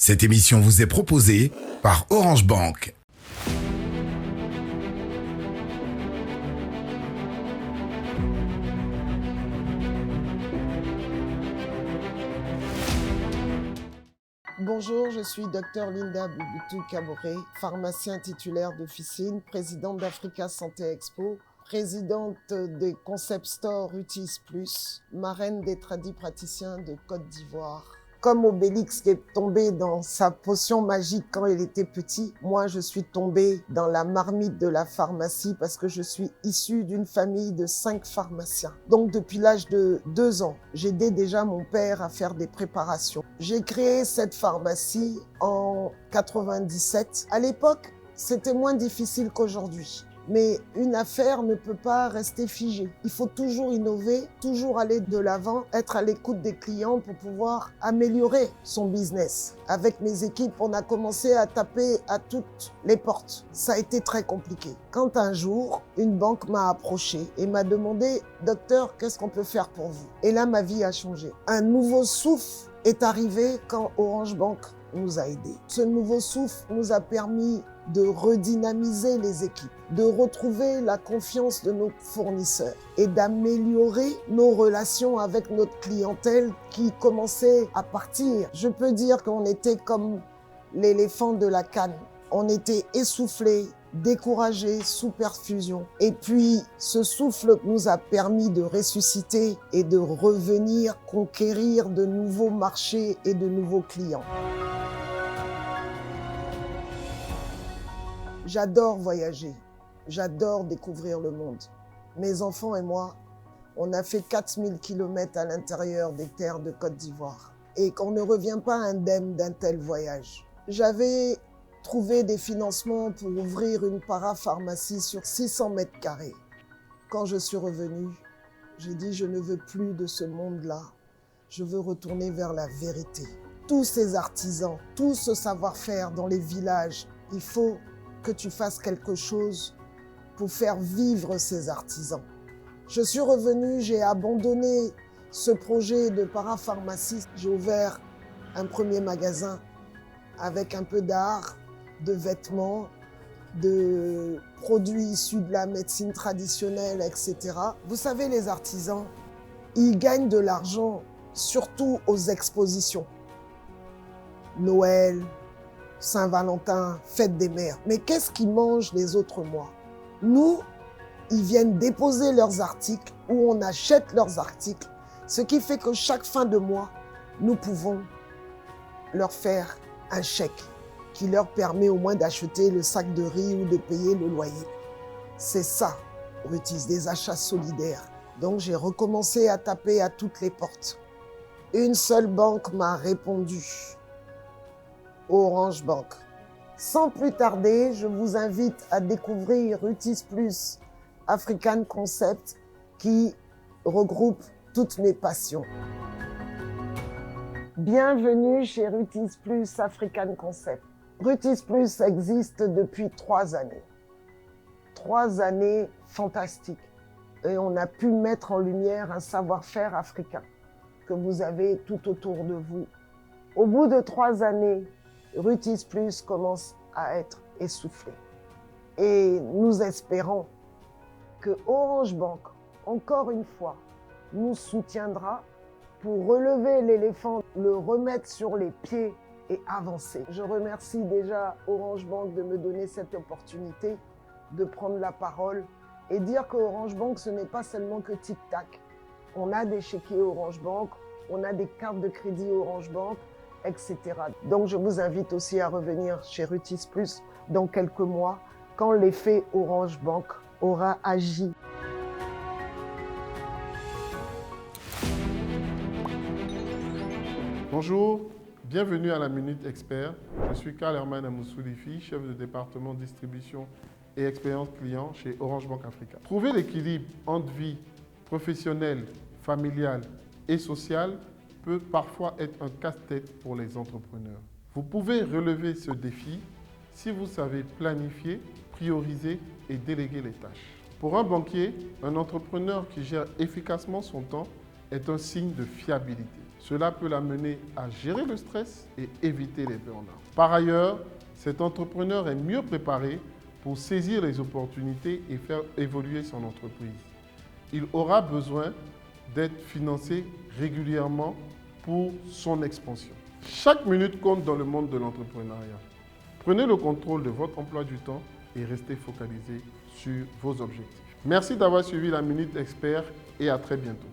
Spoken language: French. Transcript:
Cette émission vous est proposée par Orange Bank. Bonjour, je suis Dr Linda Bubutu-Kaboré, pharmacien titulaire d'officine, présidente d'Africa Santé Expo, présidente des Concept Store Rutis Plus, marraine des tradipraticiens de Côte d'Ivoire. Comme Obélix qui est tombé dans sa potion magique quand il était petit, moi je suis tombée dans la marmite de la pharmacie parce que je suis issue d'une famille de 5 pharmaciens. Donc depuis l'âge de 2 ans, j'aidais déjà mon père à faire des préparations. J'ai créé cette pharmacie en 97. À l'époque, c'était moins difficile qu'aujourd'hui. Mais une affaire ne peut pas rester figée. Il faut toujours innover, toujours aller de l'avant, être à l'écoute des clients pour pouvoir améliorer son business. Avec mes équipes, on a commencé à taper à toutes les portes. Ça a été très compliqué. Quand un jour, une banque m'a approché et m'a demandé « Docteur, qu'est-ce qu'on peut faire pour vous ?» Et là, ma vie a changé. Un nouveau souffle est arrivé quand Orange Bank nous a aidés. Ce nouveau souffle nous a permis de redynamiser les équipes, de retrouver la confiance de nos fournisseurs et d'améliorer nos relations avec notre clientèle qui commençait à partir. Je peux dire qu'on était comme l'éléphant de la canne. On était essoufflés, découragés, sous perfusion. Et puis, ce souffle nous a permis de ressusciter et de revenir conquérir de nouveaux marchés et de nouveaux clients. J'adore voyager, j'adore découvrir le monde. Mes enfants et moi, on a fait 4000 km à l'intérieur des terres de Côte d'Ivoire et qu'on ne revient pas indemne d'un tel voyage. J'avais trouvé des financements pour ouvrir une parapharmacie sur 600 mètres carrés. Quand je suis revenue, j'ai dit je ne veux plus de ce monde-là, je veux retourner vers la vérité. Tous ces artisans, tout ce savoir-faire dans les villages, il faut que tu fasses quelque chose pour faire vivre ces artisans. Je suis revenue, j'ai abandonné ce projet de parapharmacie. J'ai ouvert un premier magasin avec un peu d'art, de vêtements, de produits issus de la médecine traditionnelle, etc. Vous savez, les artisans, ils gagnent de l'argent surtout aux expositions. Noël, Saint-Valentin, fête des mères. Mais qu'est-ce qu'ils mangent les autres mois? Nous, ils viennent déposer leurs articles ou on achète leurs articles, ce qui fait que chaque fin de mois, nous pouvons leur faire un chèque qui leur permet au moins d'acheter le sac de riz ou de payer le loyer. C'est ça, Rutis, des achats solidaires. Donc j'ai recommencé à taper à toutes les portes. Une seule banque m'a répondu. Orange Bank. Sans plus tarder, je vous invite à découvrir Rutis Plus African Concept qui regroupe toutes mes passions. Bienvenue chez Rutis Plus African Concept. Rutis Plus existe depuis 3 années. 3 années fantastiques. Et on a pu mettre en lumière un savoir-faire africain que vous avez tout autour de vous. Au bout de 3 années, Rutis Plus commence à être essoufflé. Et nous espérons que Orange Bank, encore une fois, nous soutiendra pour relever l'éléphant, le remettre sur les pieds et avancer. Je remercie déjà Orange Bank de me donner cette opportunité de prendre la parole et dire que Orange Bank, ce n'est pas seulement que tic-tac. On a des chéquiers Orange Bank, on a des cartes de crédit Orange Bank, etc. Donc je vous invite aussi à revenir chez Rutis Plus dans quelques mois quand l'effet Orange Bank aura agi. Bonjour, bienvenue à la Minute Expert. Je suis Karl Herman Amoussoulifi, chef de département distribution et expérience client chez Orange Bank Africa. Trouver l'équilibre entre vie professionnelle, familiale et sociale peut parfois être un casse-tête pour les entrepreneurs. Vous pouvez relever ce défi si vous savez planifier, prioriser et déléguer les tâches. Pour un banquier, un entrepreneur qui gère efficacement son temps est un signe de fiabilité. Cela peut l'amener à gérer le stress et éviter les burn-out. Par ailleurs, cet entrepreneur est mieux préparé pour saisir les opportunités et faire évoluer son entreprise. Il aura besoin d'être financé régulièrement pour son expansion. Chaque minute compte dans le monde de l'entrepreneuriat. Prenez le contrôle de votre emploi du temps et restez focalisé sur vos objectifs. Merci d'avoir suivi la Minute Expert et à très bientôt.